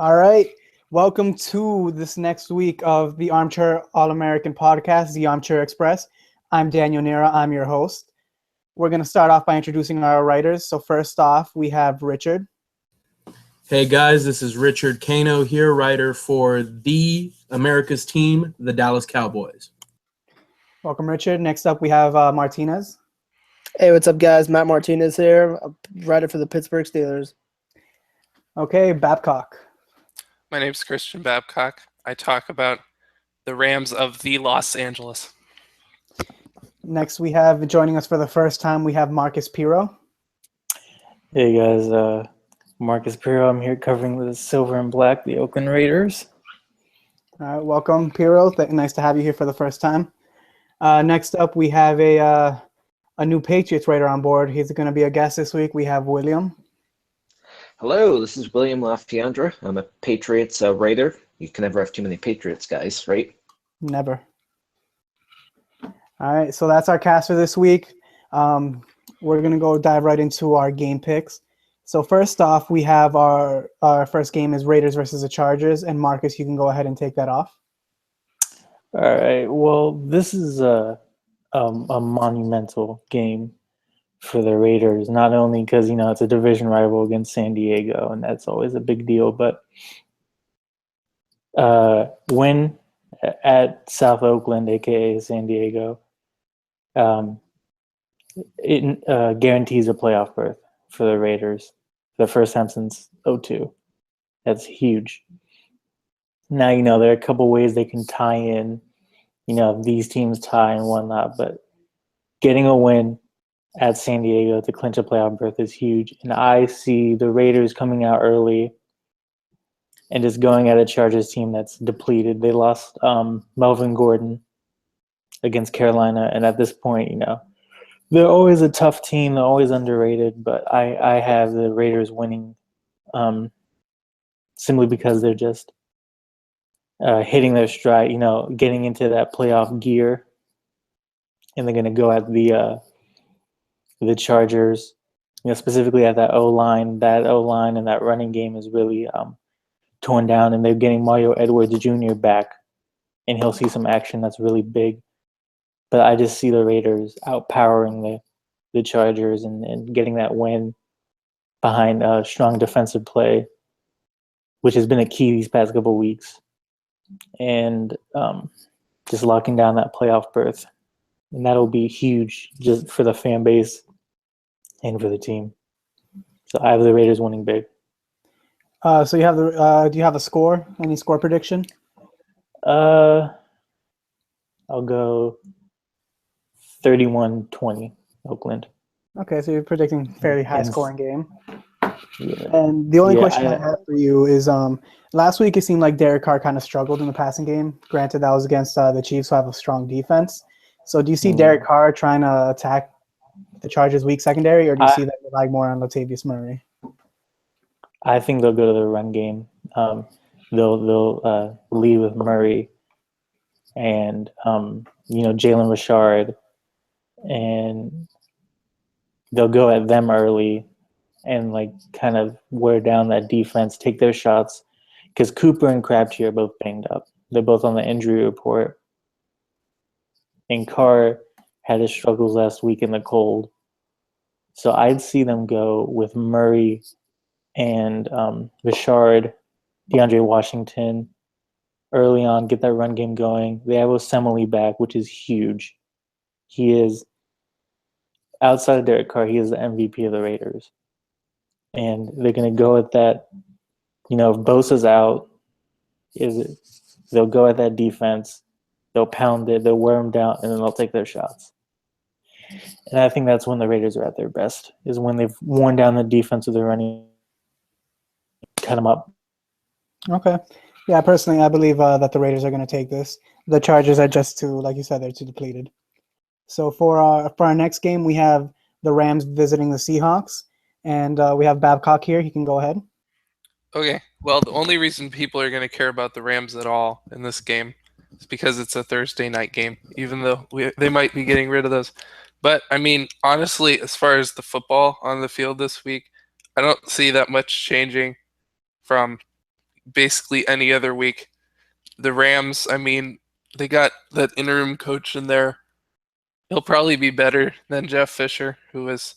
All right. Welcome to this next week of the Armchair All-American podcast, the Armchair Express. I'm Daniel Nera. I'm your host. We're going to start off by introducing our writers. So first off, we have Richard. Hey guys, this is Richard Cano here, writer for the America's team, the Dallas Cowboys. Welcome, Richard. Next up, we have Martinez. Hey, what's up, guys? Matt Martinez here, a writer for the Pittsburgh Steelers. Okay, Babcock. My name's Christian Babcock. I talk about the Rams of the Los Angeles. Next, we have, joining us for the first time, we have Marcus Piro. Hey guys, Marcus Piro. I'm here covering the silver and black, the Oakland Raiders. All right, welcome, Piro. Nice to have you here for the first time. Next up, we have a new Patriots writer on board. He's going to be a guest this week. We have William. Hello, this is William Laftiandra. I'm a Patriots writer. You can never have too many Patriots guys, right? Never. All right, so that's our cast for this week. We're going to go dive right into our game picks. So first off, we have our first game is Raiders versus the Chargers. And Marcus, you can go ahead and take that off. All right. Well, this is a monumental game for the Raiders, not only because, it's a division rival against San Diego, and that's always a big deal, but win at South Oakland, aka San Diego, it guarantees a playoff berth for the Raiders for the first time since 2002. That's huge. Now, there are a couple ways they can tie in, these teams tie and whatnot, but getting a win at San Diego to clinch a playoff berth is huge. And I see the Raiders coming out early and just going at a Chargers team that's depleted. They lost Melvin Gordon against Carolina, and at this point, they're always a tough team. They're always underrated, but I have the Raiders winning simply because they're just hitting their stride, getting into that playoff gear, and they're going to go at the Chargers, specifically at that O-line. That O-line and that running game is really torn down, and they're getting Mario Edwards Jr. back, and he'll see some action that's really big. But I just see the Raiders outpowering the Chargers and getting that win behind strong defensive play, which has been a key these past couple weeks, and just locking down that playoff berth. And that'll be huge just for the fan base and for the team. So I have the Raiders winning big. So you have do you have a score? Any score prediction? I'll go 31-20 Oakland. Okay, so you're predicting fairly high scoring game. Yeah. And the only question I have for you is, last week it seemed like Derek Carr kind of struggled in the passing game. Granted, that was against the Chiefs, who have a strong defense. So do you see Derek Carr trying to attack the Chargers' weak secondary, or do you see that rely more on Latavius Murray? I think they'll go to the run game. They'll lead with Murray and Jalen Richard, and they'll go at them early and kind of wear down that defense, take their shots, because Cooper and Crabtree are both banged up. They're both on the injury report. And Carr had his struggles last week in the cold. So I'd see them go with Murray and Richard, DeAndre Washington early on, get that run game going. They have Osemele back, which is huge. He is, outside of Derek Carr, he is the MVP of the Raiders. And they're going to go at that, if Bosa's out, they'll go at that defense. They'll pound it, they'll wear them down, and then they'll take their shots. And I think that's when the Raiders are at their best, is when they've worn down the defense of their running, cut them up. Okay. Yeah, personally, I believe that the Raiders are going to take this. The Chargers are just too, like you said, they're too depleted. So for our next game, we have the Rams visiting the Seahawks, and we have Babcock here. He can go ahead. Okay, well, the only reason people are going to care about the Rams at all in this game is because it's a Thursday night game, even though they might be getting rid of those. But, I mean, honestly, as far as the football on the field this week, I don't see that much changing from basically any other week. The Rams, I mean, they got that interim coach in there. He'll probably be better than Jeff Fisher, who is.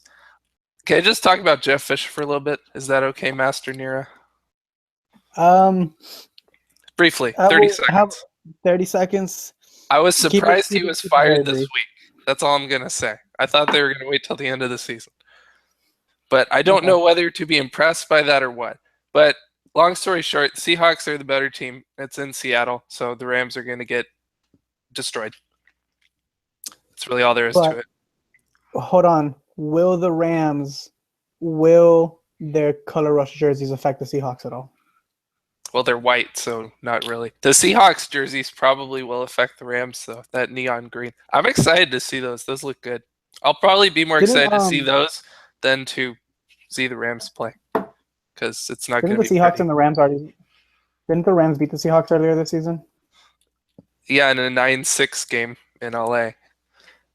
Can I just talk about Jeff Fisher for a little bit? Is that okay, Master Nira? Briefly, 30 seconds. 30 seconds. I was Keep it- surprised keep he it- was keep it fired very this brief. week. That's all I'm going to say. I thought they were going to wait till the end of the season. But I don't Okay. know whether to be impressed by that or what. But long story short, Seahawks are the better team. It's in Seattle, so the Rams are going to get destroyed. That's really all there is to it. Hold on. Will their color rush jerseys affect the Seahawks at all? Well, they're white, so not really. The Seahawks jerseys probably will affect the Rams, though. That neon green. I'm excited to see those. Those look good. I'll probably be more excited to see those than to see the Rams play, because it's not going Didn't to the be Seahawks pretty. and the Rams already? Didn't the Rams beat the Seahawks earlier this season? Yeah, in a 9-6 game in LA.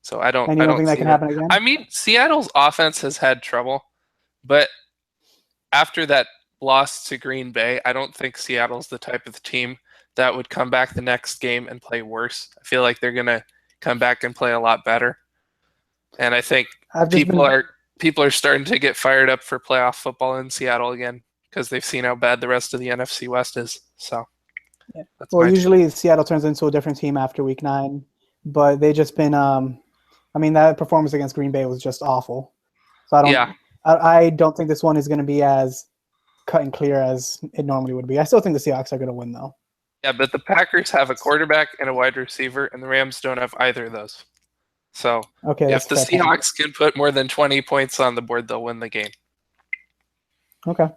So I don't. And you I don't don't think that see can that. happen again? I mean, Seattle's offense has had trouble, but after that loss to Green Bay, I don't think Seattle's the type of team that would come back the next game and play worse. I feel like they're gonna come back and play a lot better. And I think people are starting to get fired up for playoff football in Seattle again because they've seen how bad the rest of the NFC West is. So, yeah. That's Well, my usually Seattle turns into a different team after Week 9, but they just been. I mean, that performance against Green Bay was just awful. So I don't think this one is going to be as cut and clear as it normally would be. I still think the Seahawks are going to win, though. Yeah, but the Packers have a quarterback and a wide receiver, and the Rams don't have either of those. So Okay, if the that's a fair point. Seahawks can put more than 20 points on the board, they'll win the game. Okay.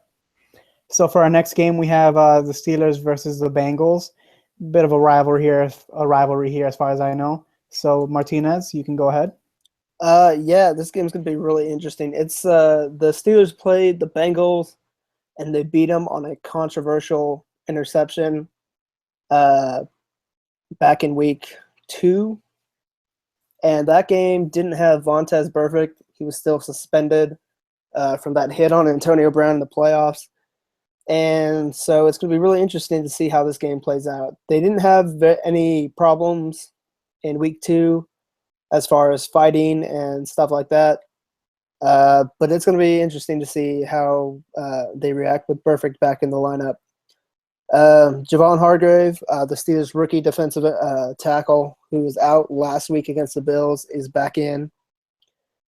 So for our next game, we have the Steelers versus the Bengals. Bit of a rivalry here as far as I know. So Martinez, you can go ahead. Yeah, this game's gonna be really interesting. It's the Steelers played the Bengals, and they beat them on a controversial interception back in week 2. And that game didn't have Vontaze Burfict. He was still suspended from that hit on Antonio Brown in the playoffs. And so it's going to be really interesting to see how this game plays out. They didn't have any problems in week 2 as far as fighting and stuff like that. But it's going to be interesting to see how they react with Burfict back in the lineup. Javon Hargrave, the Steelers' rookie defensive tackle, who was out last week against the Bills, is back in,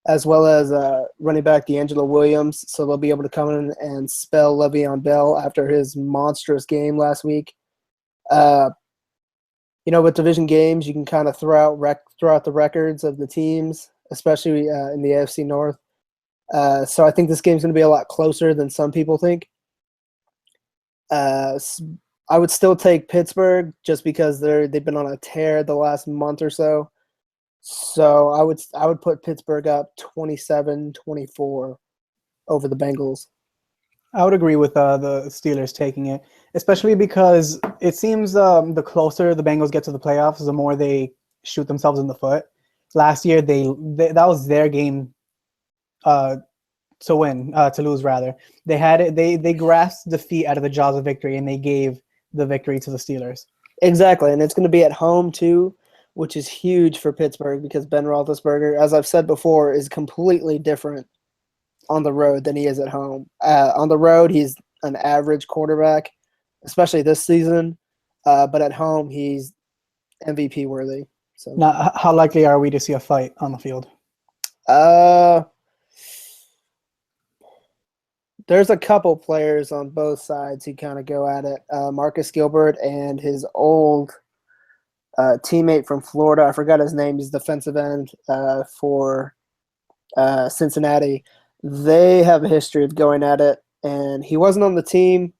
as well as running back D'Angelo Williams. So they'll be able to come in and spell Le'Veon Bell after his monstrous game last week. With division games, you can kind of throw out the records of the teams, especially in the AFC North. So I think this game's going to be a lot closer than some people think. I would still take Pittsburgh just because they've been on a tear the last month or so. So I would put Pittsburgh up 27-24 over the Bengals. I would agree with the Steelers taking it, especially because it seems the closer the Bengals get to the playoffs, the more they shoot themselves in the foot. Last year, that was their game to lose rather. They had it. They grasped defeat out of the jaws of victory, and they gave the victory to the Steelers. Exactly, and it's going to be at home too, which is huge for Pittsburgh because Ben Roethlisberger, as I've said before, is completely different on the road than he is at home. On the road, he's an average quarterback, especially this season. But at home, he's MVP worthy. So now, how likely are we to see a fight on the field? There's a couple players on both sides who kind of go at it. Marcus Gilbert and his old teammate from Florida, I forgot his name, he's defensive end for Cincinnati. They have a history of going at it, and he wasn't on the team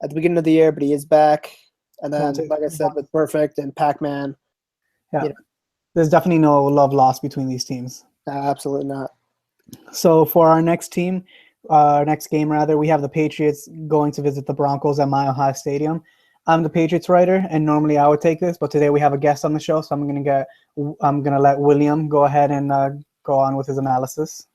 at the beginning of the year, but he is back. And then, like I said, with Perfect and Pac-Man. Yeah, there's definitely no love lost between these teams. Absolutely not. So for our next game, we have the Patriots going to visit the Broncos at Mile High Stadium. I'm the Patriots writer, and normally I would take this, but today we have a guest on the show, so I'm gonna let William go ahead and go on with his analysis.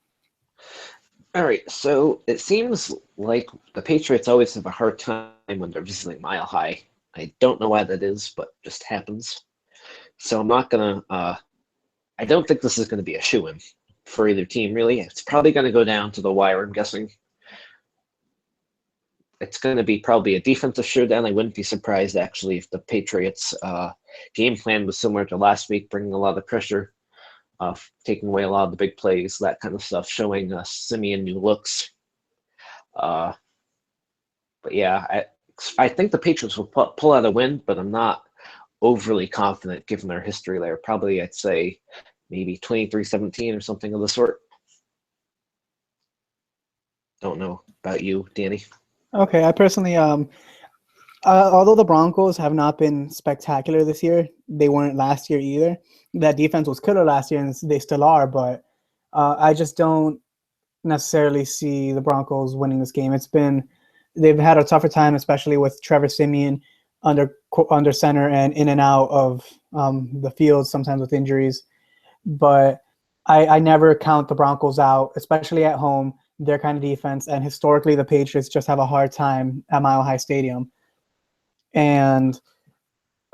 All right, so it seems like the Patriots always have a hard time when they're visiting Mile High. I don't know why that is, but just happens. So I'm not gonna. I don't think this is gonna be a shoo-in for either team. Really, it's probably gonna go down to the wire. I'm guessing it's gonna be probably a defensive showdown. I wouldn't be surprised actually if the Patriots' game plan was similar to last week, bringing a lot of pressure, taking away a lot of the big plays, that kind of stuff, showing Simeon new looks. Uh, but yeah, I think the Patriots will pull out a win, but I'm not overly confident given their history there. Probably, I'd say maybe 23-17 or something of the sort. Don't know about you, Danny. Okay, I personally, although the Broncos have not been spectacular this year, they weren't last year either. That defense was killer last year, and they still are. But I just don't necessarily see the Broncos winning this game. They've had a tougher time, especially with Trevor Siemian under center and in and out of the field, sometimes with injuries. But I never count the Broncos out, especially at home. Their kind of defense, and historically, the Patriots just have a hard time at Mile High Stadium. And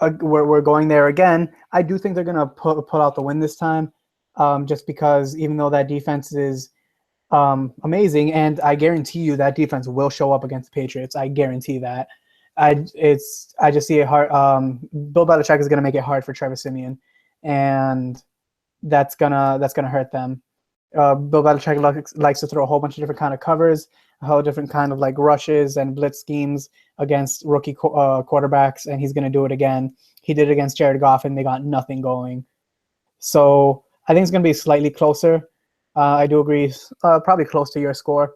we're going there again. I do think they're going to pull out the win this time, just because even though that defense is amazing, and I guarantee you that defense will show up against the Patriots. I guarantee that. I just see it hard. Bill Belichick is going to make it hard for Trevor Siemian, and that's gonna hurt them. Bill Belichick likes to throw a whole bunch of different kind of covers, a whole different kind of like rushes and blitz schemes against rookie quarterbacks, and he's going to do it again. He did it against Jared Goff, and they got nothing going. So I think it's going to be slightly closer. I do agree, probably close to your score.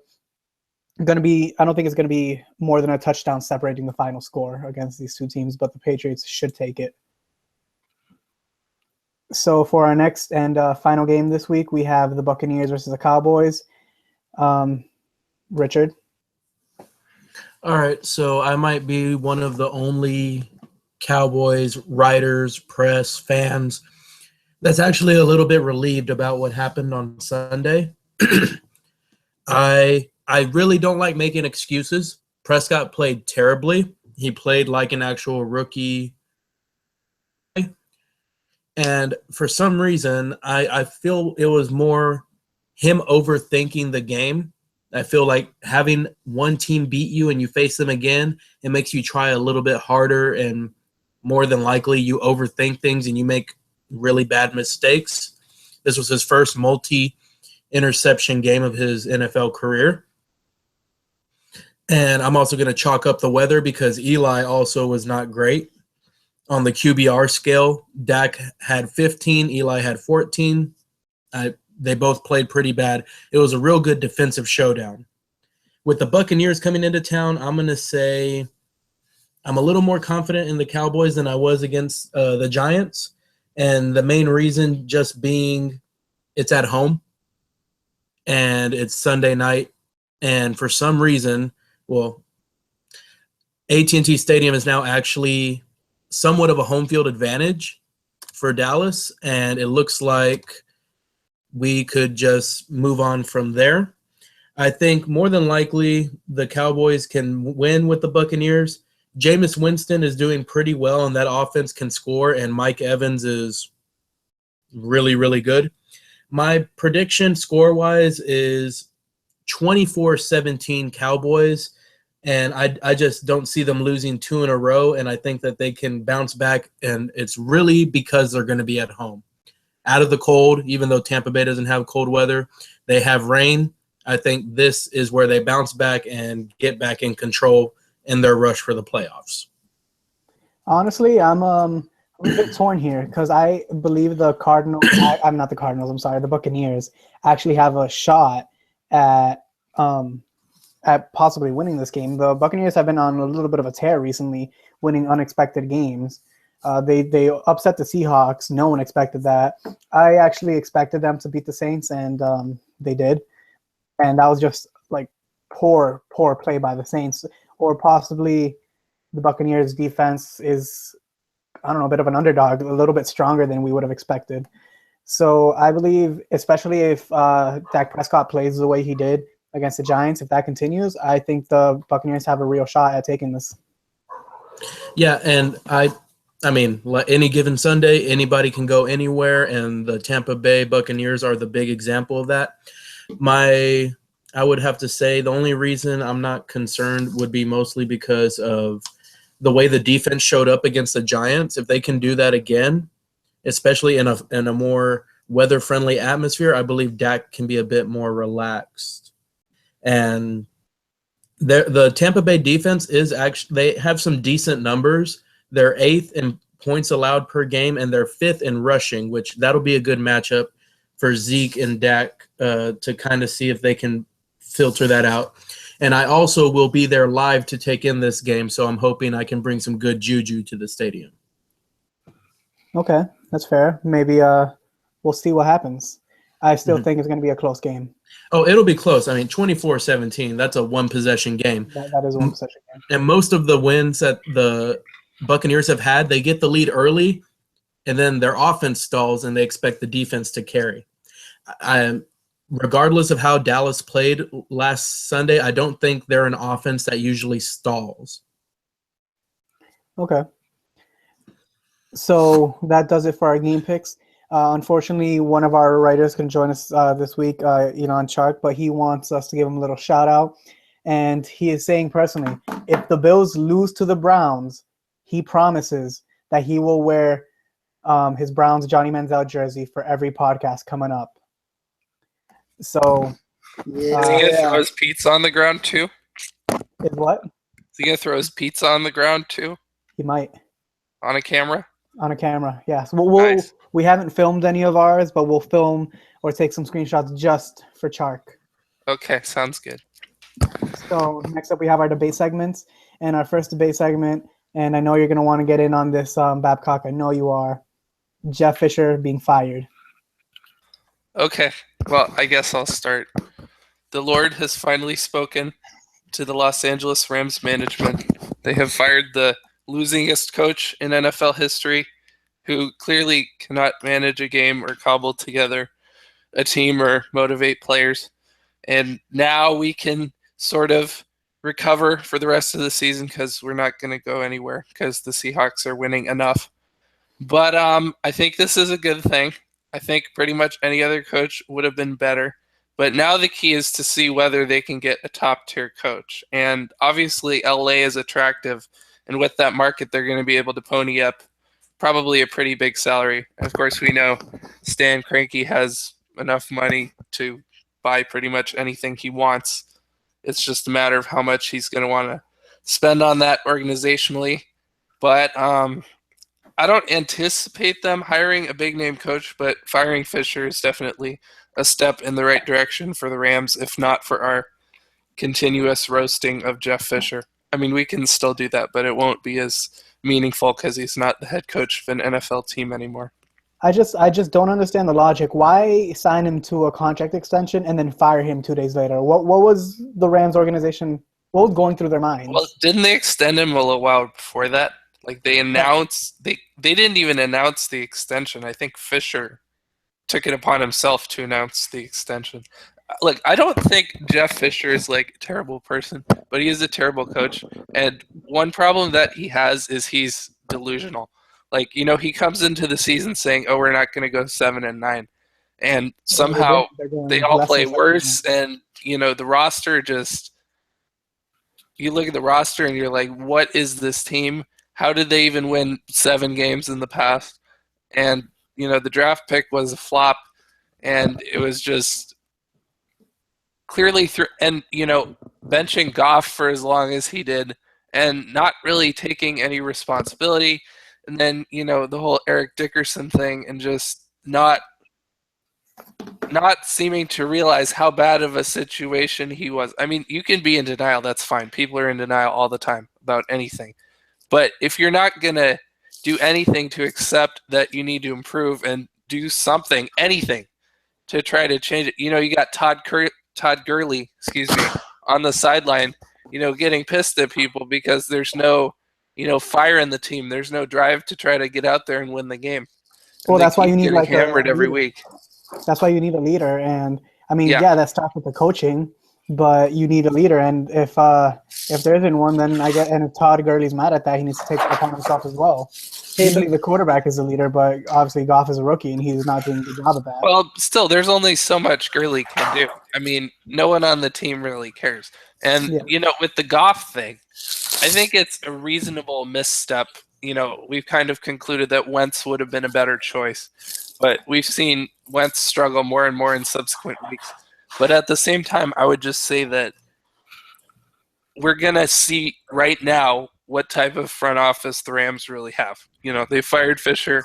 I don't think it's going to be more than a touchdown separating the final score against these two teams, but the Patriots should take it. So for our next and final game this week, we have the Buccaneers versus the Cowboys. Richard? All right, so I might be one of the only Cowboys writers, press, fans that's actually a little bit relieved about what happened on Sunday. I really don't like making excuses. Prescott played terribly. He played like an actual rookie. And for some reason, I feel it was more him overthinking the game. I feel like having one team beat you and you face them again, it makes you try a little bit harder, and more than likely you overthink things and you make really bad mistakes. This was his first multi-interception game of his NFL career. And I'm also going to chalk up the weather because Eli also was not great. On the QBR scale, Dak had 15, Eli had 14. They both played pretty bad. It was a real good defensive showdown. With the Buccaneers coming into town, I'm going to say I'm a little more confident in the Cowboys than I was against the Giants. And the main reason just being it's at home and it's Sunday night. And for some reason, AT&T Stadium is now actually somewhat of a home field advantage for Dallas, and it looks like we could just move on from there. I think more than likely the Cowboys can win with the Buccaneers. Jameis Winston is doing pretty well, and that offense can score, and Mike Evans is really, really good. My prediction score-wise is 24-17 Cowboys. And I just don't see them losing two in a row, and I think that they can bounce back, and it's really because they're going to be at home. Out of the cold, even though Tampa Bay doesn't have cold weather, they have rain. I think this is where they bounce back and get back in control in their rush for the playoffs. Honestly, I'm a bit torn here because I believe the Cardinals – I'm not the Cardinals, I'm sorry, the Buccaneers actually have a shot at possibly winning this game. The Buccaneers have been on a little bit of a tear recently, winning unexpected games. They upset the Seahawks. No one expected that. I actually expected them to beat the Saints, and they did. And that was just like poor play by the Saints. Or possibly the Buccaneers defense is, I don't know, a bit of an underdog, a little bit stronger than we would have expected. So I believe, especially if Dak Prescott plays the way he did, against the Giants, if that continues, I think the Buccaneers have a real shot at taking this. Yeah, and I mean, any given Sunday, anybody can go anywhere, and the Tampa Bay Buccaneers are the big example of that. I would have to say the only reason I'm not concerned would be mostly because of the way the defense showed up against the Giants. If they can do that again, especially in a more weather-friendly atmosphere, I believe Dak can be a bit more relaxed. And the Tampa Bay defense is actually, they have some decent numbers. They're 8th in points allowed per game, and they're 5th in rushing, which that'll be a good matchup for Zeke and Dak to kind of see if they can filter that out. And I also will be there live to take in this game, so I'm hoping I can bring some good juju to the stadium. Okay, that's fair. Maybe we'll see what happens. I still think it's going to be a close game. Oh, it'll be close. I mean, 24-17, that's a one-possession game. That is one possession game. And most of the wins that the Buccaneers have had, they get the lead early, and then their offense stalls, and they expect the defense to carry. Regardless of how Dallas played last Sunday, I don't think they're an offense that usually stalls. Okay. So that does it for our game picks. Unfortunately, one of our writers can join us this week, on Shark, but he wants us to give him a little shout out. And he is saying personally, if the Bills lose to the Browns, he promises that he will wear his Browns Johnny Manziel jersey for every podcast coming up. So, Is he gonna throw his pizza on the ground too? Is what? Is he gonna throw his pizza on the ground too? He might. On a camera? On a camera, yes. Nice. We haven't filmed any of ours, but we'll film or take some screenshots just for Chark. Okay, sounds good. So next up we have our debate segments. And our first debate segment, and I know you're going to want to get in on this, Babcock. I know you are. Jeff Fisher being fired. Okay, well, I guess I'll start. The Lord has finally spoken to the Los Angeles Rams management. They have fired the losingest coach in NFL history, who clearly cannot manage a game or cobble together a team or motivate players. And now we can sort of recover for the rest of the season because we're not going to go anywhere because the Seahawks are winning enough. But I think this is a good thing. I think pretty much any other coach would have been better. But now the key is to see whether they can get a top-tier coach. And obviously LA is attractive. And with that market, they're going to be able to pony up probably a pretty big salary. Of course, we know Stan Kroenke has enough money to buy pretty much anything he wants. It's just a matter of how much he's going to want to spend on that organizationally. But I don't anticipate them hiring a big-name coach, but firing Fisher is definitely a step in the right direction for the Rams, if not for our continuous roasting of Jeff Fisher. I mean, we can still do that, but it won't be as meaningful because he's not the head coach of an NFL team anymore. I just don't understand the logic. Why sign him to a contract extension and then fire him 2 days later? What was the Rams organization, what was going through their minds? Well, didn't they extend him a little while before that? Like they announced, they didn't even announce the extension. I think Fisher took it upon himself to announce the extension. Look, I don't think Jeff Fisher is like a terrible person, but he is a terrible coach. And one problem that he has is he's delusional. Like, he comes into the season saying, "Oh, we're not going to go 7-9," and somehow they all play worse. And the roster just, you look at the roster and you're like, what is this team? How did they even win 7 games in the past? And the draft pick was a flop, and it was just clearly through. And benching Goff for as long as he did, and not really taking any responsibility. And then, the whole Eric Dickerson thing, and just not seeming to realize how bad of a situation he was. I mean, you can be in denial. That's fine. People are in denial all the time about anything. But if you're not going to do anything to accept that you need to improve and do something, anything, to try to change it. You got Todd Gurley, on the sideline, getting pissed at people because there's no fire in the team. There's no drive to try to get out there and win the game. Well, that's why you need hammered every week. That's why you need a leader. And I mean, yeah, that starts with the coaching. but you need a leader. And if there isn't one, then I get. And if Todd Gurley's mad at that, he needs to take it upon himself as well. Usually the quarterback is the leader, but obviously Goff is a rookie and he's not doing a good job of that. Well, still, there's only so much Gurley can do. I mean, no one on the team really cares. And, with the Goff thing, I think it's a reasonable misstep. We've kind of concluded that Wentz would have been a better choice, but we've seen Wentz struggle more and more in subsequent weeks. But at the same time, I would just say that we're going to see right now what type of front office the Rams really have. They fired Fisher.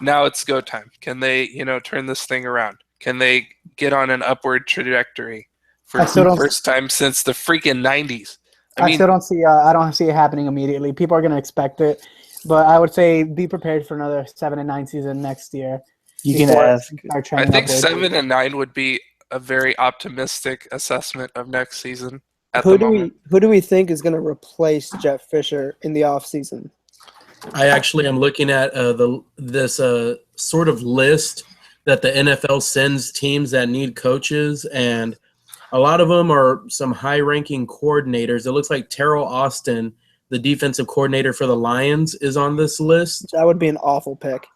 Now it's go time. Can they, turn this thing around? Can they get on an upward trajectory for the first time since the freaking 90s? I still don't see. I don't see it happening immediately. People are going to expect it, but I would say be prepared for another 7-9 season next year. You can ask. I think 7-9 would be a very optimistic assessment of next season. Who do we think is going to replace Jeff Fisher in the offseason? I actually am looking at this sort of list that the NFL sends teams that need coaches, and a lot of them are some high-ranking coordinators. It looks like Terrell Austin, the defensive coordinator for the Lions, is on this list. That would be an awful pick.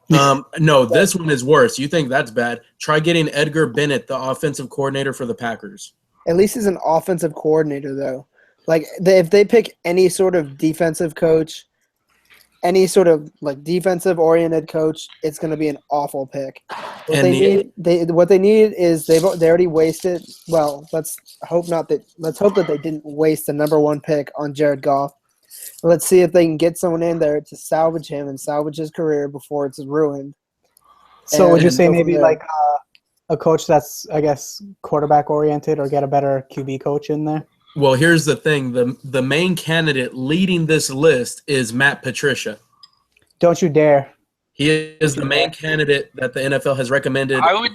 No, this one is worse. You think that's bad? Try getting Edgar Bennett, the offensive coordinator for the Packers. At least he's an offensive coordinator, though. Like, if they pick any sort of defensive coach, any sort of defensive-oriented coach, it's going to be an awful pick. What they need is they already wasted. Well, let's hope that they didn't waste the number one pick on Jared Goff. Let's see if they can get someone in there to salvage him and salvage his career before it's ruined. So would you say maybe a coach that's, I guess, quarterback-oriented, or get a better QB coach in there? Well, here's the thing. The main candidate leading this list is Matt Patricia. Don't you dare. He is the main candidate that the NFL has recommended. I would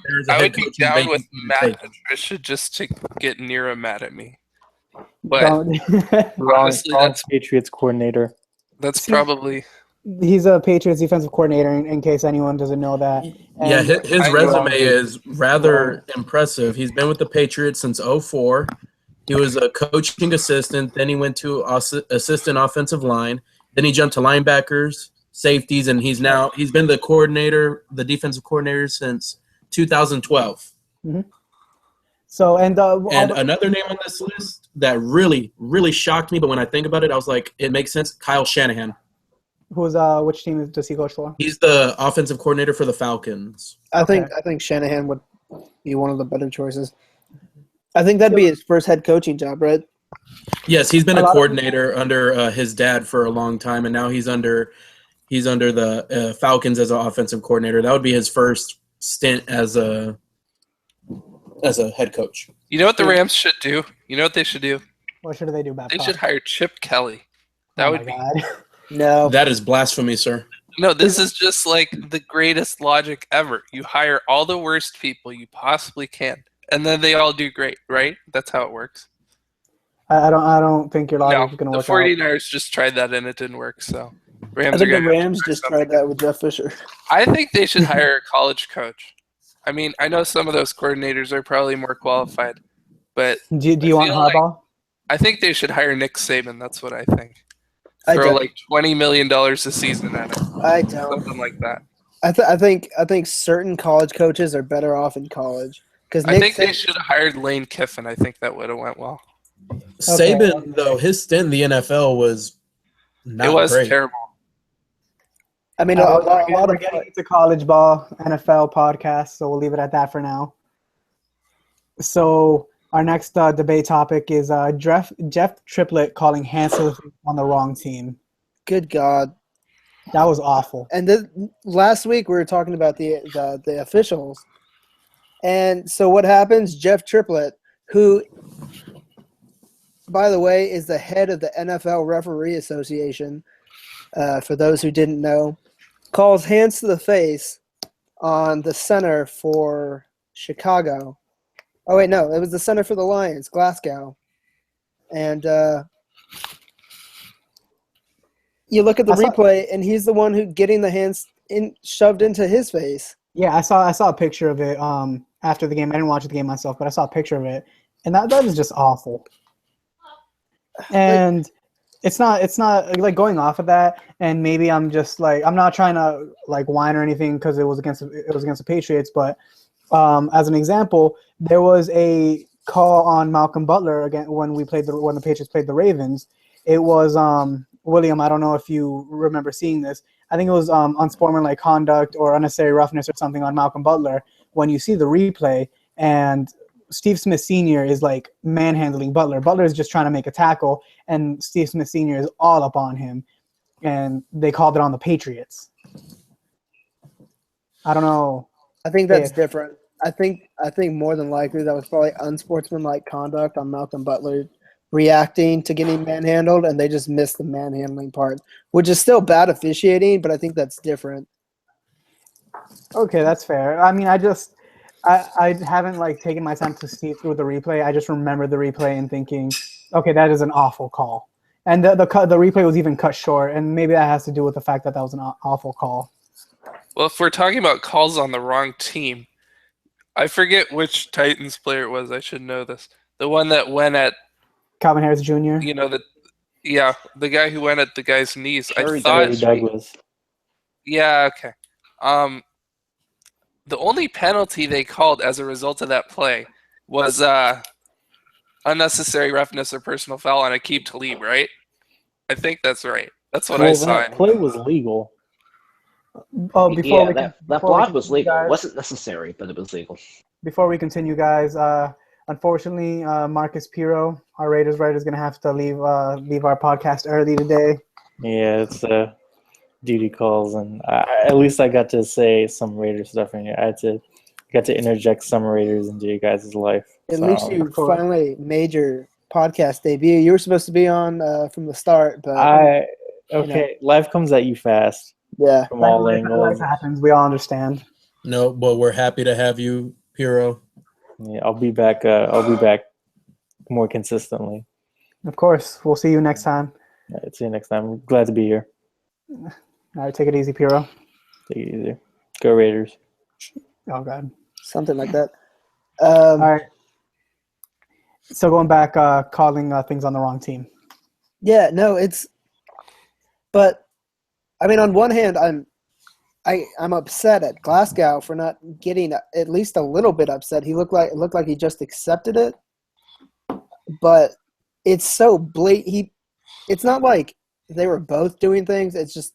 be down with Matt Patricia just to get Nira mad at me. But honestly, that's Patriots coordinator. That's probably... He's a Patriots defensive coordinator, in case anyone doesn't know that. And his resume is rather impressive. He's been with the Patriots since 2004. He was a coaching assistant. Then he went to assistant offensive line. Then he jumped to linebackers, safeties, and he's been the defensive coordinator since 2012. Mm-hmm. So and another name on this list that really, really shocked me, but when I think about it, I was like, it makes sense. Kyle Shanahan. Which team does he coach for? He's the offensive coordinator for the Falcons. I think Shanahan would be one of the better choices. I think that'd be his first head coaching job, right? Yes, he's been a coordinator under his dad for a long time, and now he's under the Falcons as an offensive coordinator. That would be his first stint as a head coach. You know what the Rams should do? You know what they should do? What should they do about They should hire Chip Kelly. That would be No. That is blasphemy, sir. No, this is just like the greatest logic ever. You hire all the worst people you possibly can, and then they all do great, right? That's how it works. I don't think your logic is going to work. The 49ers just tried that and it didn't work. So I think the Rams just tried that with Jeff Fisher. I think they should hire a college coach. I mean, I know some of those coordinators are probably more qualified, but do you want Harbaugh? I think they should hire Nick Saban. That's what I think. Throw like $20 million a season at it. I don't. Something like that. I think certain college coaches are better off in college. I think they should have hired Lane Kiffin. I think that would have went well. Saban, though, his stint in the NFL was not great. Terrible. I mean, a lot of getting into college ball, NFL podcast, so we'll leave it at that for now. So our next debate topic is Jeff Triplett calling Hansel on the wrong team. Good God. That was awful. And last week we were talking about the officials. And so what happens? Jeff Triplett, who, by the way, is the head of the NFL Referee Association, for those who didn't know, calls hands to the face on the center for Chicago. Oh, wait, no. It was the center for the Lions, Glasgow. And you look at the replay, and he's the one who getting the hands shoved into his face. Yeah, I saw a picture of it after the game. I didn't watch the game myself, but I saw a picture of it. And that is just awful. And it's not like going off of that, and maybe I'm just like, I'm not trying to like whine or anything because it was against the Patriots, but as an example, there was a call on Malcolm Butler again when the Patriots played the Ravens. It was William, I don't know if you remember seeing this. I think it was unsportsmanlike conduct or unnecessary roughness or something on Malcolm Butler. When you see the replay and Steve Smith Sr. is like manhandling Butler. Butler is just trying to make a tackle, and Steve Smith Sr. is all up on him, and they called it on the Patriots. I don't know. I think that's different. I think more than likely that was probably unsportsmanlike conduct on Malcolm Butler reacting to getting manhandled, and they just missed the manhandling part, which is still bad officiating, but I think that's different. Okay, that's fair. I mean, I haven't like taken my time to see through the replay. I just remember the replay and thinking, okay, that is an awful call. And the replay was even cut short, and maybe that has to do with the fact that was an awful call. Well, if we're talking about calls on the wrong team, I forget which Titans player it was. I should know this. The one that went at Calvin Harris Jr. The guy who went at the guy's knees. Terry I thought Douglas. Yeah, okay. The only penalty they called as a result of that play was unnecessary roughness or personal foul on Aqib Talib, right? I think that's right. That's what I saw. That play was legal. Oh, that block was legal. It wasn't necessary, but it was legal. Before we continue, guys, unfortunately, Marcus Piro, our Raiders writer, is going to have to leave our podcast early today. Yeah, it's duty calls, and at least I got to say some Raiders stuff in here. I got to interject some Raiders into you guys' life. At least you finally made your podcast debut. You were supposed to be on from the start, but life comes at you fast. Yeah, from all angles. Life happens. We all understand. No, but we're happy to have you, Piro. Yeah, I'll be back. I'll be back more consistently. Of course. We'll see you next time. All right, see you next time. Glad to be here. All right, take it easy, Piro. Take it easy. Go Raiders. Oh, God. Something like that. All right. So going back, calling things on the wrong team. Yeah, no, but I mean, on one hand, I'm upset at Glasgow for not getting at least a little bit upset. It looked like he just accepted it, but it's so blatant. It's not like they were both doing things. It's just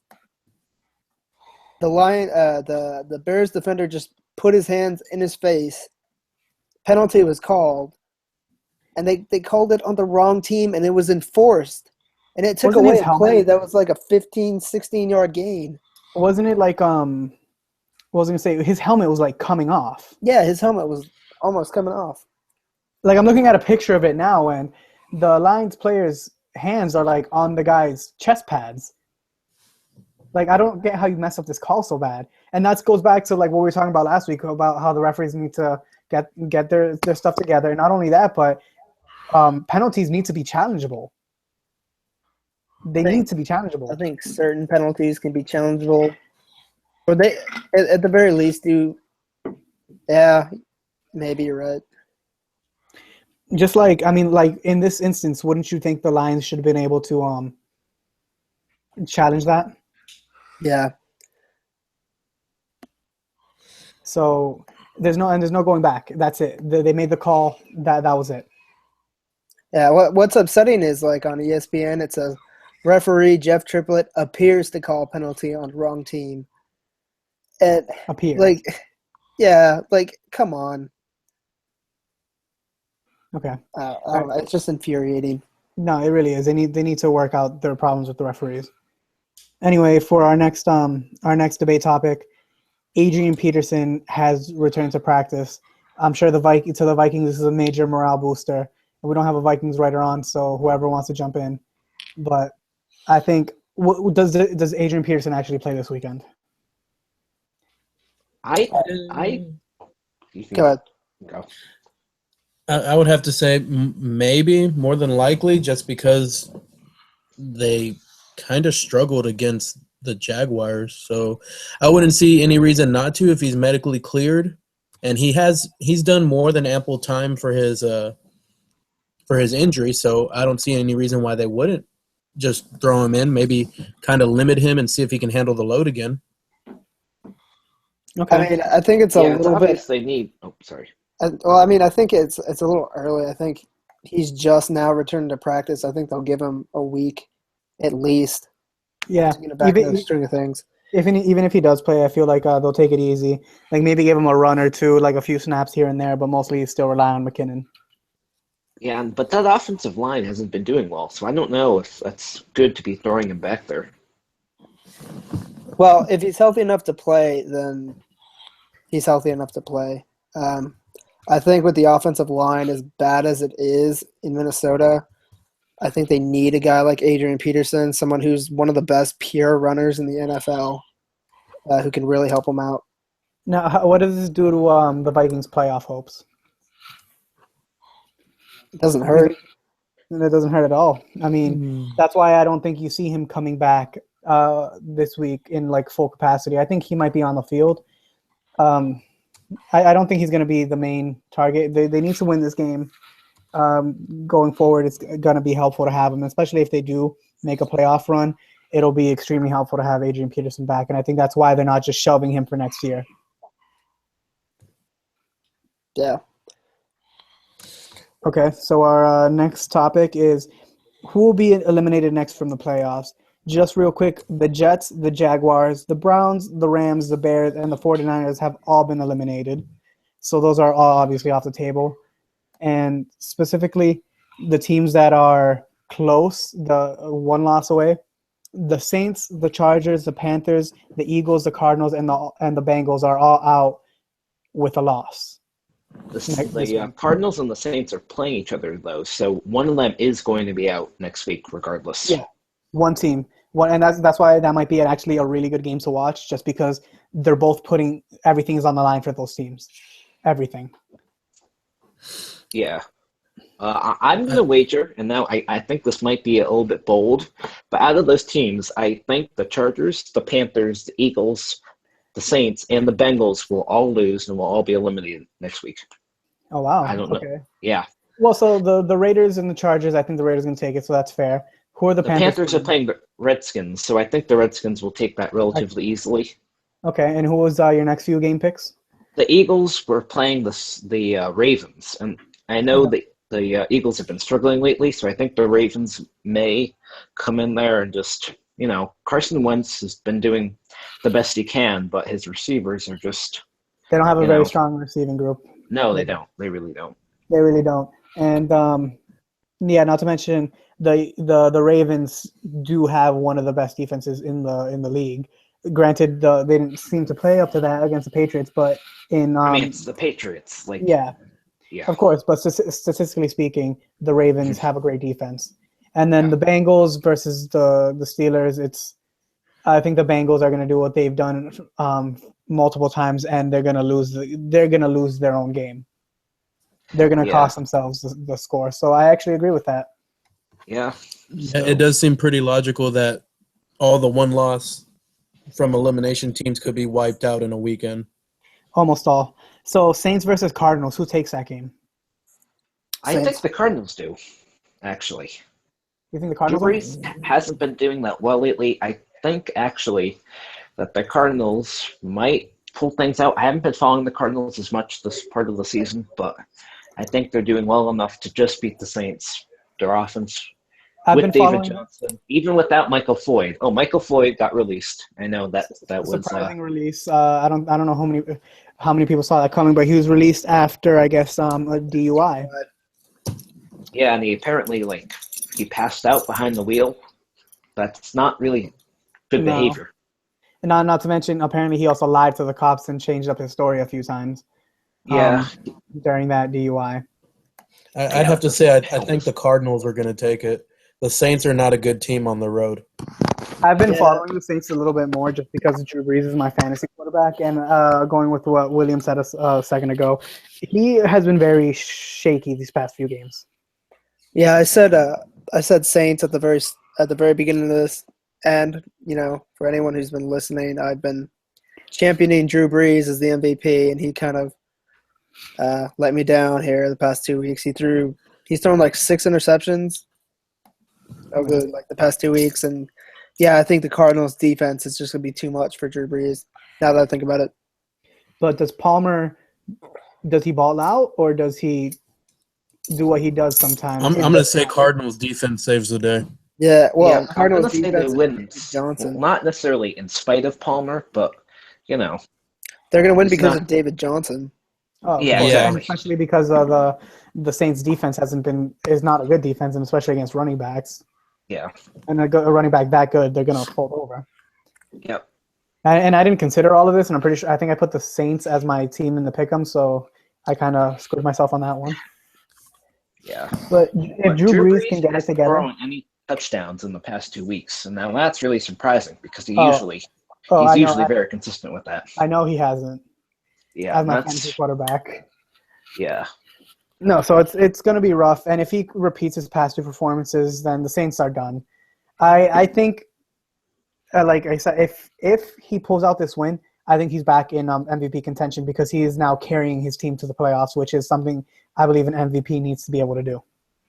the Bears defender just put his hands in his face. Penalty was called, and they called it on the wrong team, and it was enforced. And it took away a play that was like a 15, 16-yard gain. Wasn't it like I was gonna say his helmet was like coming off. Yeah, his helmet was almost coming off. Like I'm looking at a picture of it now, and the Lions players' hands are like on the guy's chest pads. Like I don't get how you mess up this call so bad. And that goes back to like what we were talking about last week about how the referees need to get their stuff together. And not only that, but penalties need to be challengeable. They need to be challengeable. I think certain penalties can be challengeable. Or they, at the very least, do. Yeah, maybe you're right. Just like, I mean, like in this instance, wouldn't you think the Lions should have been able to challenge that? Yeah. So there's no going back. That's it. They made the call. That was it. Yeah. What's upsetting is like on ESPN, it says referee Jeff Triplett appears to call penalty on wrong team. And appears. Like, yeah, like come on. Okay. I don't know. It's just infuriating. No, it really is. They need to work out their problems with the referees. Anyway, for our next debate topic, Adrian Peterson has returned to practice. I'm sure the Vikings this is a major morale booster. We don't have a Vikings writer on, so whoever wants to jump in. But I think does Adrian Peterson actually play this weekend? Go ahead. Go. I would have to say maybe, more than likely, just because they kind of struggled against the Jaguars. So I wouldn't see any reason not to if he's medically cleared. And he's done more than ample time for his for his injury, so I don't see any reason why they wouldn't just throw him in, maybe kind of limit him and see if he can handle the load again. Okay. I mean, I think it's a Yeah, it's little bit. obvious they need. Oh, sorry. Well, I mean, I think it's a little early. I think he's just now returned to practice. I think they'll give him a week at least Yeah. to get back in the Even, string of things. even if he does play, I feel like they'll take it easy. Like maybe give him a run or two, like a few snaps here and there, but mostly still rely on McKinnon. Yeah, but that offensive line hasn't been doing well, so I don't know if that's good to be throwing him back there. Well, if he's healthy enough to play, then he's healthy enough to play. I think with the offensive line as bad as it is in Minnesota, I think they need a guy like Adrian Peterson, someone who's one of the best pure runners in the NFL, who can really help them out. Now, what does this do to the Vikings' playoff hopes? It doesn't hurt. It doesn't hurt at all. I mean, that's why I don't think you see him coming back this week in like full capacity. I think he might be on the field. I don't think he's going to be the main target. They need to win this game. Going forward, it's going to be helpful to have him, especially if they do make a playoff run. It'll be extremely helpful to have Adrian Peterson back, and I think that's why they're not just shelving him for next year. Yeah. Okay, so our next topic is who will be eliminated next from the playoffs. Just real quick, the Jets, the Jaguars, the Browns, the Rams, the Bears, and the 49ers have all been eliminated. So those are all obviously off the table. And specifically, the teams that are close, the one loss away, the Saints, the Chargers, the Panthers, the Eagles, the Cardinals, and the Bengals are all out with a loss. The Cardinals and the Saints are playing each other, though, so one of them is going to be out next week, regardless. Yeah, one team. And that's why that might be actually a really good game to watch, just because they're both putting everything is on the line for those teams. Everything. Yeah. I'm going to wager, and now I think this might be a little bit bold, but out of those teams, I think the Chargers, the Panthers, the Eagles, the Saints, and the Bengals will all lose and will all be eliminated next week. Oh, wow. I don't know. Okay. Yeah. Well, so the Raiders and the Chargers, I think the Raiders are going to take it, so that's fair. Who are the Panthers? Panthers are playing the Redskins, so I think the Redskins will take that relatively easily. Okay, and who was your next few game picks? The Eagles were playing the Ravens, and I know the Eagles have been struggling lately, so I think the Ravens may come in there and just, Carson Wentz has been doing the best he can, but his receivers are just... They don't have a very strong receiving group. No, they don't. They really don't. They really don't. And, not to mention, the Ravens do have one of the best defenses in the league. Granted, they didn't seem to play up to that against the Patriots, but it's the Patriots. Yeah, of course. But statistically speaking, the Ravens have a great defense. And then the Bengals versus the Steelers, I think the Bengals are going to do what they've done multiple times, and they're going to lose. They're going to lose their own game. They're going to cost themselves the score. So I actually agree with that. Yeah. So. It does seem pretty logical that all the one loss from elimination teams could be wiped out in a weekend. Almost all. So Saints versus Cardinals, who takes that game? I think the Cardinals do, actually. You think the Cardinals? Drew Brees hasn't been doing that well lately. I think, actually, that the Cardinals might pull things out. I haven't been following the Cardinals as much this part of the season, but I think they're doing well enough to just beat the Saints. Their offense with David Johnson, even without Michael Floyd. Oh, Michael Floyd got released. I know that was surprising release. I don't know how many people saw that coming, but he was released after, I guess, a DUI. Yeah, and he apparently he passed out behind the wheel. That's not really good behavior. And not to mention, apparently he also lied to the cops and changed up his story a few times. Yeah. During that DUI. I'd have to say I think the Cardinals are going to take it. The Saints are not a good team on the road. I've been following the Saints a little bit more just because Drew Brees is my fantasy quarterback, and going with what William said a second ago, he has been very shaky these past few games. Yeah, I said Saints at the very beginning of this, and for anyone who's been listening, I've been championing Drew Brees as the MVP, and he kind of let me down here the past 2 weeks. He threw He's thrown like 6 interceptions over the past 2 weeks, and yeah, I think the Cardinals' defense is just gonna be too much for Drew Brees. Now that I think about it, But does he ball out or does he do what he does sometimes? I'm going to say Cardinals defense saves the day. yeah. Well, yeah, I'm Cardinals gonna say they defense win. is Johnson. Not necessarily in spite of Palmer, but They're gonna win It's because not- of David Johnson. Oh, of Yeah, course, yeah. and especially because of the Saints' defense is not a good defense, and especially against running backs. yeah, And a running back that good, they're gonna fold over. yep. And I didn't consider all of this, and I'm pretty sure I think I put the Saints as my team in the pick'em, so I kind of screwed myself on that one. Yeah. But if Drew Brees can get it hasn't together, thrown any touchdowns in the past 2 weeks, and now that's really surprising because he's I know, usually very consistent with that. I know he hasn't Yeah, as my that's fantasy quarterback. yeah, No, so it's going to be rough, and if he repeats his past 2 performances, then the Saints are done. I think, like I said, if he pulls out this win, I think he's back in MVP contention because he is now carrying his team to the playoffs, which is something I believe an MVP needs to be able to do.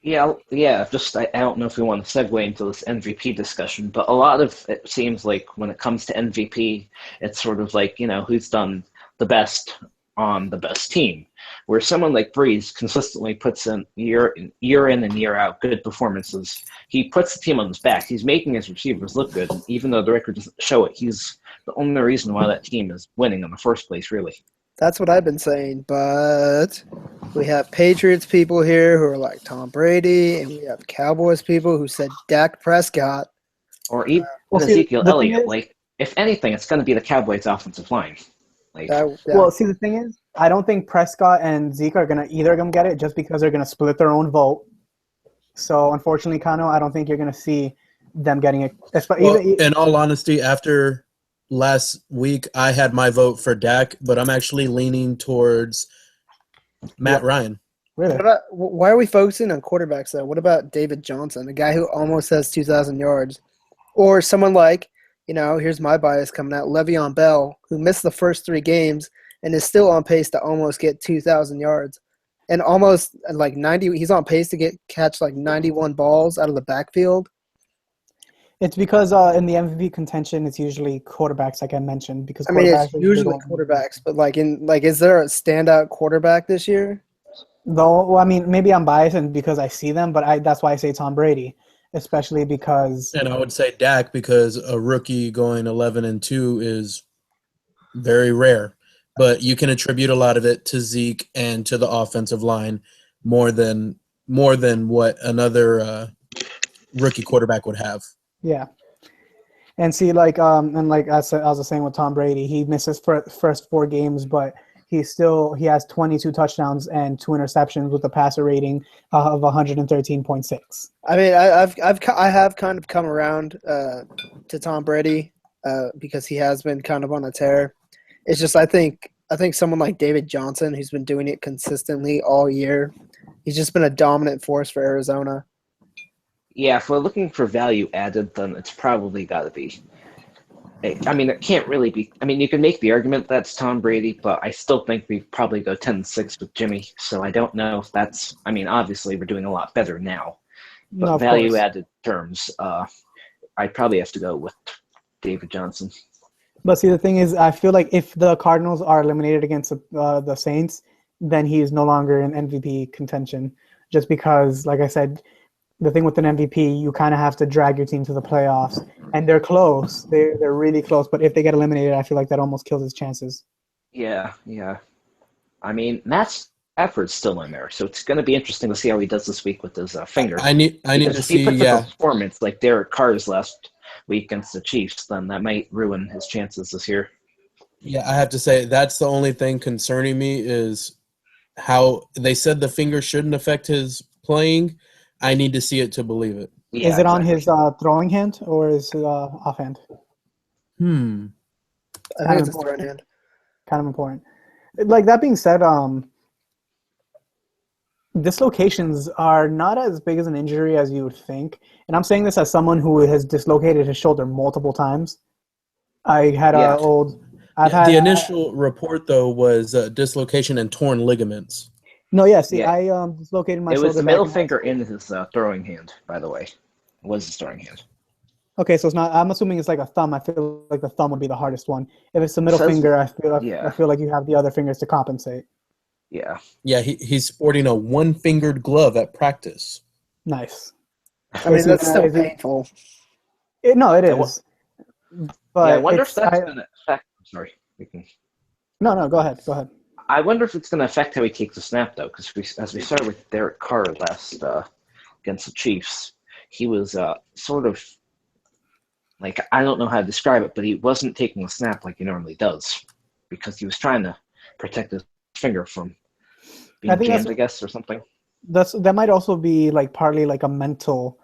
yeah. Just I don't know if we want to segue into this MVP discussion, but a lot of it seems like when it comes to MVP, it's sort of like who's done the best on the best team. Where someone like Breeze consistently puts in year in and year out good performances, he puts the team on his back. He's making his receivers look good, and even though the record doesn't show it, he's the only reason why that team is winning in the first place, really. That's what I've been saying, but we have Patriots people here who are like Tom Brady, and we have Cowboys people who said Dak Prescott. Or even Well, see, Ezekiel the thing Elliott. is- Like, if anything, it's going to be the Cowboys' offensive line. Like, Well, see, the thing is, I don't think Prescott and Zeke are either of them get it just because they're going to split their own vote. So, unfortunately, Kano, I don't think you're going to see them getting it. Well, in all honesty, after last week, I had my vote for Dak, but I'm actually leaning towards Matt Ryan. Really? Why are we focusing on quarterbacks, though? What about David Johnson, a guy who almost has 2,000 yards? Or someone like, here's my bias coming out, Le'Veon Bell, who missed the first 3 games and is still on pace to almost get 2,000 yards. And almost like 90, he's on pace to catch like 91 balls out of the backfield. It's because in the MVP contention, it's usually quarterbacks, like I mentioned. Because It's usually quarterbacks, but is there a standout quarterback this year? Though, well, maybe I'm biased and because I see them, but that's why I say Tom Brady, especially because. And I would say Dak because a rookie going 11-2 is very rare. But you can attribute a lot of it to Zeke and to the offensive line more than what another rookie quarterback would have. Yeah. And see, like I was saying with Tom Brady, he missed his first 4 games, but he has 22 touchdowns and 2 interceptions with a passer rating of 113.6. I have kind of come around to Tom Brady because he has been kind of on a tear. It's just I think someone like David Johnson, who's been doing it consistently all year, he's just been a dominant force for Arizona. yeah, if we're looking for value added, then it's probably got to be. It can't really be. You can make the argument that's Tom Brady, but I still think we probably go 10-6 with Jimmy. So I don't know if that's. Obviously we're doing a lot better now, but No, of value course. added terms, I'd probably have to go with David Johnson. But see, the thing is, I feel like if the Cardinals are eliminated against the Saints, then he is no longer in MVP contention. Just because, like I said, the thing with an MVP, you kind of have to drag your team to the playoffs, and they're close. They're really close. But if they get eliminated, I feel like that almost kills his chances. Yeah. Matt Stafford's still in there, so it's going to be interesting to see how he does this week with his finger. I need Because to if he see. puts Yeah, up a performance like Derek Carr's last week against the Chiefs, then that might ruin his chances this year. yeah. I have to say that's the only thing concerning me is how they said the finger shouldn't affect his playing. I need to see it to believe it. Yeah, Is it on exactly. his throwing hand or is it offhand? I think it's his right hand. Kind of important. Like that being said, dislocations are not as big as an injury as you would think. And I'm saying this as someone who has dislocated his shoulder multiple times. I had The initial report though was dislocation and torn ligaments. No, yeah. See, Yeah. I dislocated my It shoulder. was the back middle in high finger school. in his throwing hand, by the way. It was his throwing hand. Okay, so it's not. I'm assuming it's like a thumb. I feel like the thumb would be the hardest one. If it's the middle Says- finger, I yeah. feel like you have the other fingers to compensate. Yeah. Yeah, he's sporting a one-fingered glove at practice. Nice. I mean, Is he that's gonna- still is he- painful. No, it I wa- is. But yeah, I wonder if that's I, going to affect. Sorry. no. Go ahead. Go ahead. I wonder if it's going to affect how he takes the snap, though, because as we saw with Derek Carr last against the Chiefs, he was sort of like, I don't know how to describe it, but he wasn't taking the snap like he normally does because he was trying to protect his finger from being think jammed, I guess, or something. That might also be like partly like a mental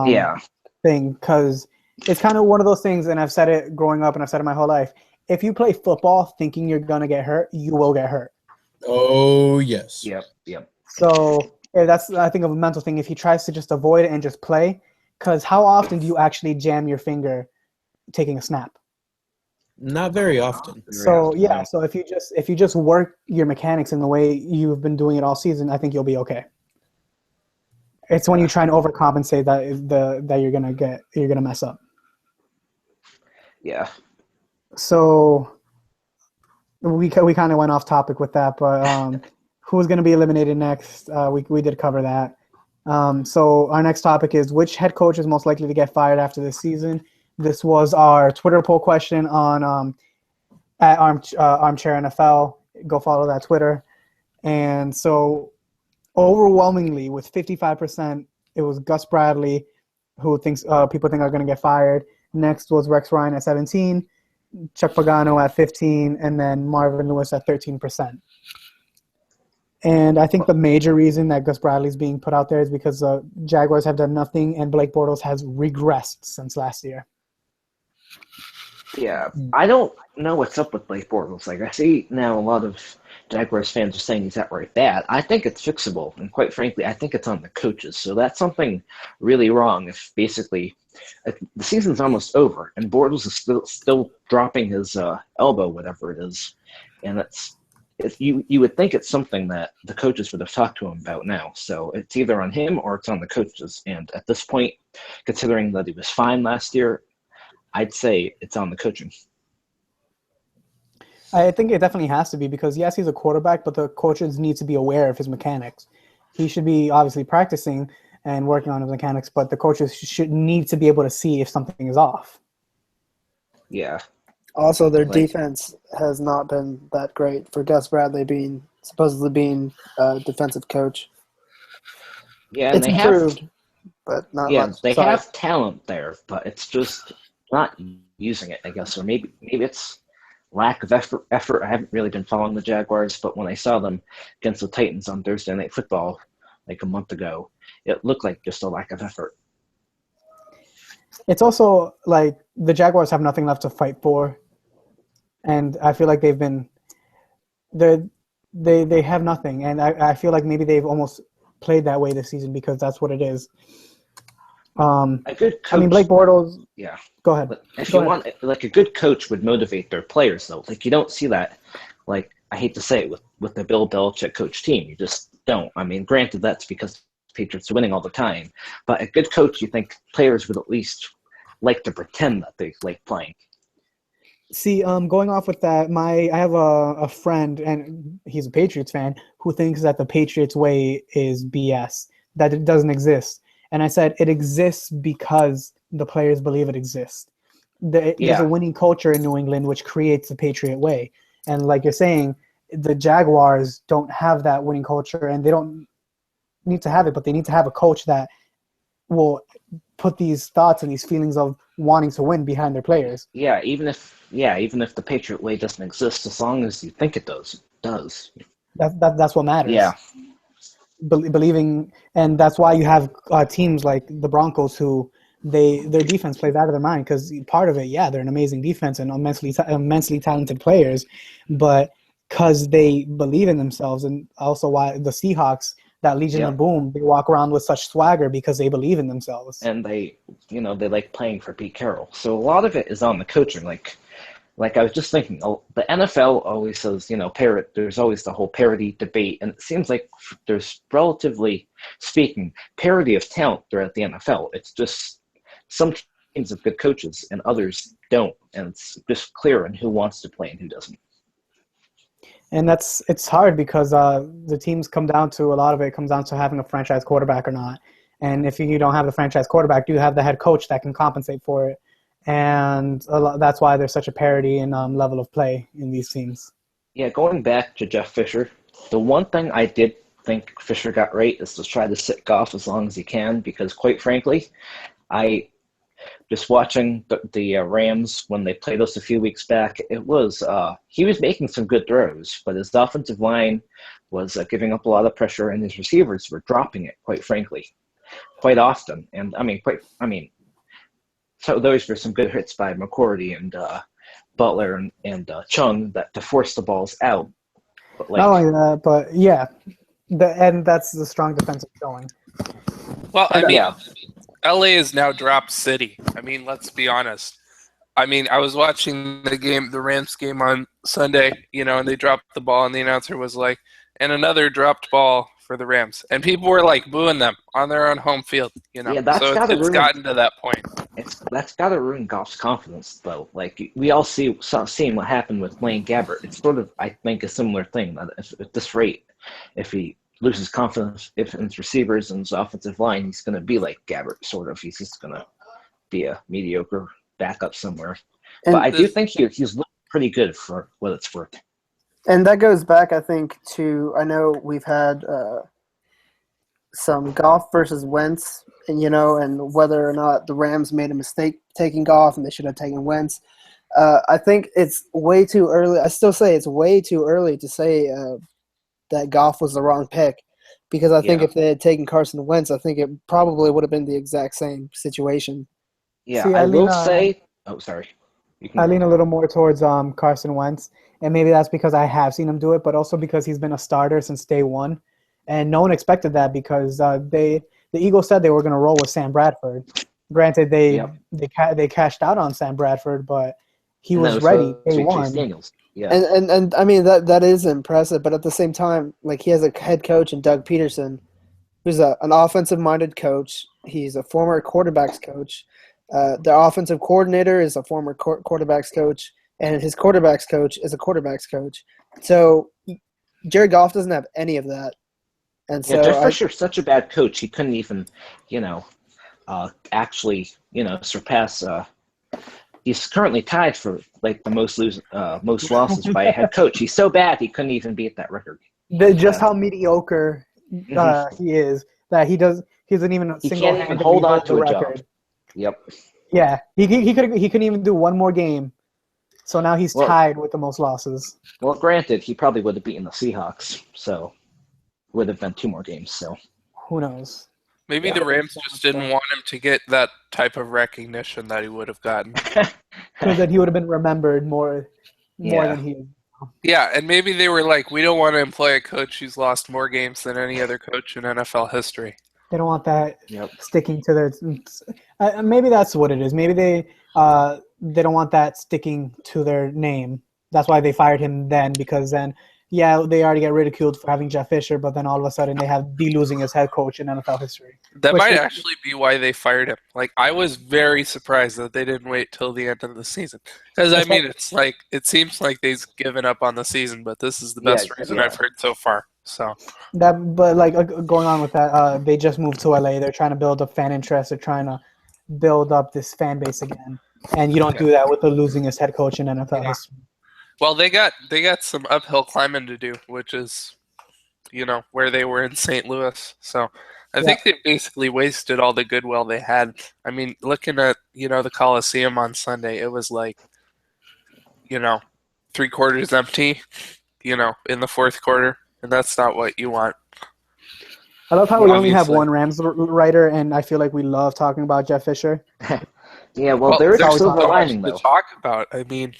Yeah. thing, because it's kind of one of those things, and I've said it growing up and I've said it my whole life. If you play football thinking you're gonna get hurt, you will get hurt. Oh, yes. Yep. So that's, I think, of a mental thing. If he tries to just avoid it and just play, because how often do you actually jam your finger taking a snap? Not very often. So yeah, so if you just work your mechanics in the way you've been doing it all season, I think you'll be okay. It's when you try and overcompensate that you're gonna mess up. Yeah. So we kind of went off topic with that, but who's going to be eliminated next? We did cover that. So our next topic is, which head coach is most likely to get fired after this season? This was our Twitter poll question on at Armchair NFL. Go follow that Twitter. And so overwhelmingly, with 55%, it was Gus Bradley, who thinks people think are going to get fired. Next was Rex Ryan at 17%. Chuck Pagano at 15%, and then Marvin Lewis at 13%. And I think the major reason that Gus Bradley's being put out there is because the Jaguars have done nothing, and Blake Bortles has regressed since last year. Yeah, I don't know what's up with Blake Bortles. Like, I see now a lot of Jaguars fans are saying he's outright bad. I think it's fixable, and quite frankly, I think it's on the coaches. So that's something really wrong if basically the season's almost over, and Bortles is still dropping his elbow, whatever it is, and you would think it's something that the coaches would have talked to him about now. So it's either on him or it's on the coaches. And at this point, considering that he was fine last year, I'd say it's on the coaching. I think it definitely has to be, because yes, he's a quarterback, but the coaches need to be aware of his mechanics. He should be obviously practicing and working on his mechanics, but the coaches should need to be able to see if something is off. Yeah. Also, their defense has not been that great for Gus Bradley supposedly being a defensive coach. Yeah, and it's improved, but not much. They have talent there, but it's just not using it, I guess. Or maybe it's lack of effort. I haven't really been following the Jaguars, but when I saw them against the Titans on Thursday Night Football like a month ago, it looked like just a lack of effort. It's also like the Jaguars have nothing left to fight for, and I feel like they have nothing, and I feel like maybe they've almost played that way this season because that's what it is. A good coach, I mean, Blake Bortles. Yeah. Go ahead. But if you want, like, a good coach would motivate their players, though. Like, you don't see that. Like, I hate to say it, with the Bill Belichick coach team, you just don't. I mean, granted, that's because the Patriots are winning all the time. But a good coach, you think players would at least like to pretend that they like playing. See, going off with that, I have a friend, and he's a Patriots fan, who thinks that the Patriots way is BS, that it doesn't exist. And I said it exists because the players believe it exists. There's a winning culture in New England which creates the Patriot way. And like you're saying, the Jaguars don't have that winning culture, and they don't need to have it, but they need to have a coach that will put these thoughts and these feelings of wanting to win behind their players. Yeah, even if the Patriot way doesn't exist, as long as you think it does, it does. That's what matters. Yeah. Believing, and that's why you have teams like the Broncos who their defense plays out of their mind, because part of it, they're an amazing defense and immensely talented players, but because they believe in themselves. And also why the Seahawks, that Legion of Boom, they walk around with such swagger because they believe in themselves. And they like playing for Pete Carroll. So a lot of it is on the coaching. Like, like I was just thinking, the NFL always says, there's always the whole parity debate, and it seems like there's, relatively speaking, parity of talent throughout the NFL. It's just some teams have good coaches and others don't, and it's just clear on who wants to play and who doesn't. And it's hard because the teams come down to, a lot of it comes down to having a franchise quarterback or not. And if you don't have the franchise quarterback, do you have the head coach that can compensate for it? And that's why there's such a parity in level of play in these teams. Yeah, going back to Jeff Fisher, the one thing I did think Fisher got right is to try to sit Goff as long as he can, because quite frankly, I just watching the Rams when they played us a few weeks back, it was he was making some good throws, but his offensive line was giving up a lot of pressure, and his receivers were dropping it, quite frankly, quite often. And so those were some good hits by McCourty and Butler and Chung to force the balls out. But not only that, but yeah, and that's the strong defensive showing. Well, I mean, LA is now drop city. I mean, let's be honest. I mean, I was watching the Rams game on Sunday, and they dropped the ball, and the announcer was like, "And another dropped ball for the Rams," and people were like booing them on their own home field. Yeah, that's so it's gotten to that point. That's got to ruin Goff's confidence, though. Like we all seeing what happened with Blaine Gabbert. It's sort of, I think, a similar thing. That at this rate, if he loses confidence in his receivers and his offensive line, he's going to be like Gabbert, sort of. He's just going to be a mediocre backup somewhere. But I do think he's looked pretty good for what it's worth. And that goes back, I think, to, I know we've had some Goff versus Wentz, and whether or not the Rams made a mistake taking Goff and they should have taken Wentz. I think it's way too early. I still say it's way too early to say that Goff was the wrong pick, because I think if they had taken Carson Wentz, I think it probably would have been the exact same situation. Yeah, See, I will say – oh, sorry. I lean a little more towards Carson Wentz, and maybe that's because I have seen him do it, but also because he's been a starter since day one, and no one expected that because the Eagles said they were going to roll with Sam Bradford. Granted, they cashed out on Sam Bradford, but he was ready day one. Daniels. Yeah. And I mean that is impressive, but at the same time, like, he has a head coach in Doug Peterson, who's an offensive-minded coach. He's a former quarterbacks coach. The offensive coordinator is a former quarterbacks coach, and his quarterbacks coach is a quarterbacks coach. So Jared Goff doesn't have any of that. And so Jeff Fisher's such a bad coach, he couldn't even, actually, surpass. He's currently tied for like the most losses by a head coach. He's so bad he couldn't even beat that record. Just how mediocre he is, that he doesn't even single-handedly hold on to a record. job. Yep. Yeah, he couldn't even do one more game, so now he's tied with the most losses. Well, granted, he probably would have beaten the Seahawks, so would have been 2 more games. So who knows? Maybe the Rams just didn't want him to get that type of recognition that he would have gotten. Because then he would have been remembered more than he is. Yeah, and maybe they were like, we don't want to employ a coach who's lost more games than any other coach in NFL history. They don't want that sticking to their. Maybe that's what it is. Maybe they don't want that sticking to their name. That's why they fired him then, because then, they already get ridiculed for having Jeff Fisher, but then all of a sudden they have the losingest head coach in NFL history. That might actually be why they fired him. Like, I was very surprised that they didn't wait till the end of the season. Because, I mean, it seems like they've given up on the season, but this is the best reason I've heard so far. So going on with that, they just moved to LA. They're trying to build up fan interest. They're trying to build up this fan base again, and you don't do that with the losingest head coach in NFL history. Well, they got some uphill climbing to do, which is, where they were in St. Louis. So I think they basically wasted all the goodwill they had. I mean, looking at the Coliseum on Sunday, it was like, 3/4 empty, in the fourth quarter. And that's not what you want. I love how we only have one Rams writer, and I feel like we love talking about Jeff Fisher. There's a silver lining, though. To talk about. I mean,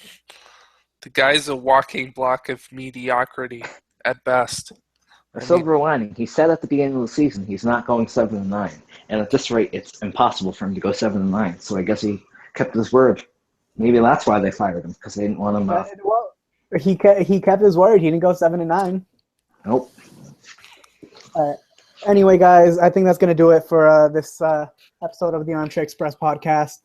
the guy's a walking block of mediocrity at best. A silver lining. He said at the beginning of the season he's not going 7-9, and at this rate, it's impossible for him to go 7-9. So I guess he kept his word. Maybe that's why they fired him, because they didn't want him. Well, he kept his word. He didn't go 7-9. Nope. All right. Anyway, guys, I think that's going to do it for this episode of the Armchair Express podcast.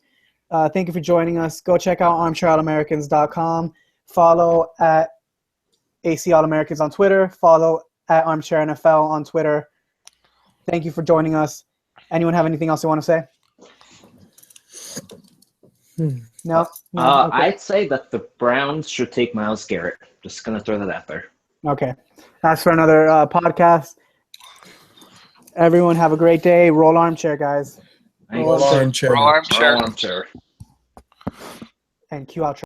Thank you for joining us. Go check out armchairallamericans.com. Follow at AC All Americans on Twitter. Follow at Armchair NFL on Twitter. Thank you for joining us. Anyone have anything else you want to say? No? Okay. I'd say that the Browns should take Myles Garrett. Just going to throw that out there. Okay. That's for another podcast. Everyone have a great day. Roll Armchair, guys. Thanks. Roll Armchair. Roll Armchair. Roll Armchair. And cue outro.